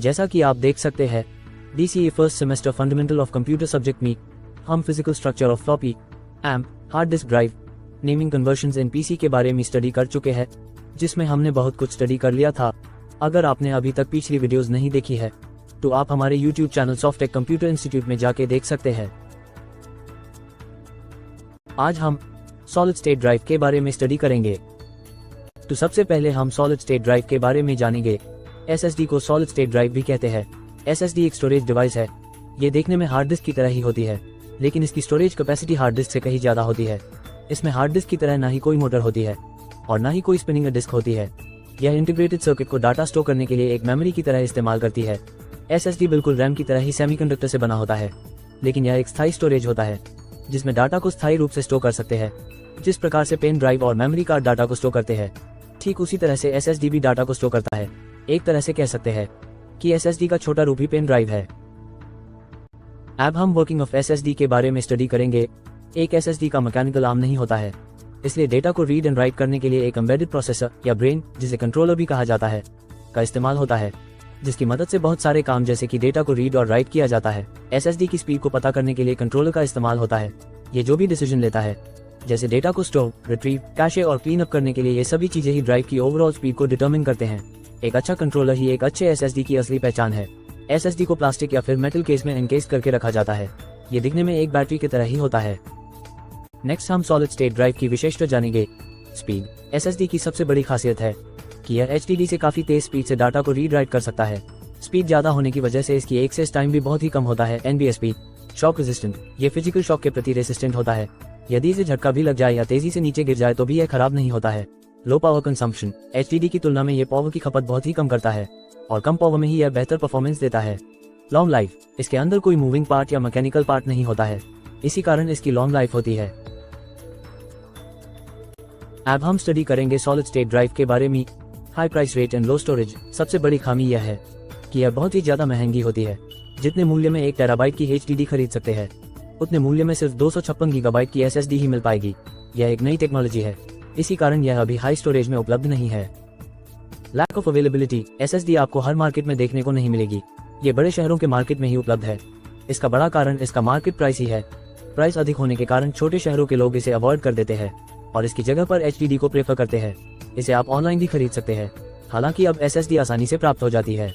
जैसा कि आप देख सकते हैं, DCA first semester fundamental of computer subject में हम physical structure of floppy, amp, hard disk drive, naming convergence in PC के बारे में स्टडी कर चुके हैं, जिसमें हमने बहुत कुछ स्टडी कर लिया था। अगर आपने अभी तक पिछली वीडियोस नहीं देखी है तो आप हमारे YouTube channel Softech computer institute में जाके देख सकते हैं। आज हम सॉलिड स्टेट ड्राइव के बारे में स्टडी करेंगे। तो सबसे पहले हम सॉलिड स्टेट ड्राइव के बारे में जानेंगे। SSD को सॉलिड स्टेट ड्राइव भी कहते हैं। SSD एक स्टोरेज डिवाइस है। ये देखने में हार्ड डिस्क की तरह ही होती है, लेकिन इसकी स्टोरेज कैपेसिटी हार्ड डिस्क से कहीं ज्यादा होती है। इसमें हार्ड डिस्क की तरह ना ही कोई मोटर होती है और ना ही कोई स्पिनिंग डिस्क होती है। यह इंटीग्रेटेड सर्किट को डाटा स्टोर करने के लिए एक मेमोरी की तरह इस्तेमाल करती है। SSD बिल्कुल रैम की तरह ही सेमीकंडक्टर से बना होता है, लेकिन यह एक स्थायी स्टोरेज होता है जिसमें डाटा को स्थायी रूप से स्टोर कर सकते हैं। जिस प्रकार से पेन ड्राइव और मेमोरी कार्ड डाटा को स्टोर करते हैं, ठीक उसी तरह से SSD भी डाटा को स्टोर करता है। एक तरह से कह सकते हैं कि SSD का छोटा रूप ही पेन ड्राइव है। अब हम वर्किंग ऑफ SSD के बारे में स्टडी करेंगे। एक SSD का मैकेनिकल आर्म नहीं होता है, इसलिए डेटा को रीड एंड राइट करने के लिए एक एम्बेडेड प्रोसेसर या ब्रेन, जिसे कंट्रोलर भी कहा जाता है, का इस्तेमाल होता है, जिसकी मदद से बहुत सारे काम जैसे कि डेटा को रीड और राइट किया जाता है। SSD की स्पीड को पता करने के लिए कंट्रोलर का इस्तेमाल होता है। ये जो भी डिसीजन लेता है, जैसे डेटा को स्टोर, रिट्रीव, कैशे और क्लीन अप करने के लिए, ये सभी चीजें ही ड्राइव की ओवरऑल स्पीड को डिटरमिन करते हैं। एक अच्छा कंट्रोलर ही एक अच्छे SSD की असली पहचान है। SSD को प्लास्टिक या फिर मेटल केस में एनकेस करके रखा जाता है। ये दिखने में एक बैटरी की तरह ही होता है। नेक्स्ट हम सॉलिड स्टेट ड्राइव की विशेषता जानेंगे। स्पीड SSD की सबसे बड़ी खासियत है कि यह HDD से काफी तेज स्पीड से डाटा को रीड राइट कर सकता है। स्पीड ज्यादा होने की वजह से इसकी एक्सेस टाइम भी बहुत ही कम होता है। NBS स्पीड शॉक रेजिस्टेंट, ये फिजिकल शॉक के प्रति रेसिस्टेंट होता है। यदि इसे झटका भी लग जाए या तेजी से नीचे गिर जाए तो भी यह खराब नहीं होता है। लो पावर कंजम्पशन, HDD की तुलना में ये पावर की खपत बहुत ही कम करता है और कम पावर में ही यह बेहतर परफॉर्मेंस देता है। लॉन्ग लाइफ, इसके अंदर कोई मूविंग पार्ट या मैकेनिकल पार्ट नहीं होता है, इसी कारण इसकी लॉन्ग लाइफ होती है। अब हम स्टडी करेंगे सॉलिड स्टेट ड्राइव के बारे में। High price rate and low storage, सबसे बड़ी खामी यह है कि यह बहुत ही ज्यादा महंगी होती है। जितने मूल्य में 1 टेराबाइट की HDD खरीद सकते हैं, उतने मूल्य में सिर्फ 256 गीगाबाइट की SSD ही मिल पाएगी। यह एक नई टेक्नोलॉजी है, इसी कारण यह अभी हाई स्टोरेज में उपलब्ध नहीं है। लैक ऑफ अवेलेबिलिटी, SSD आपको हर मार्केट में देखने को नहीं मिलेगी। ये बड़े शहरों के मार्केट में ही उपलब्ध है। इसका बड़ा कारण इसका मार्केट प्राइस ही है। प्राइस अधिक होने के कारण छोटे शहरों के लोग इसे अवॉइड कर देते हैं और इसकी जगह पर HDD को प्रेफर करते हैं। इसे आप ऑनलाइन भी खरीद सकते हैं, हालांकि अब SSD आसानी से प्राप्त हो जाती है।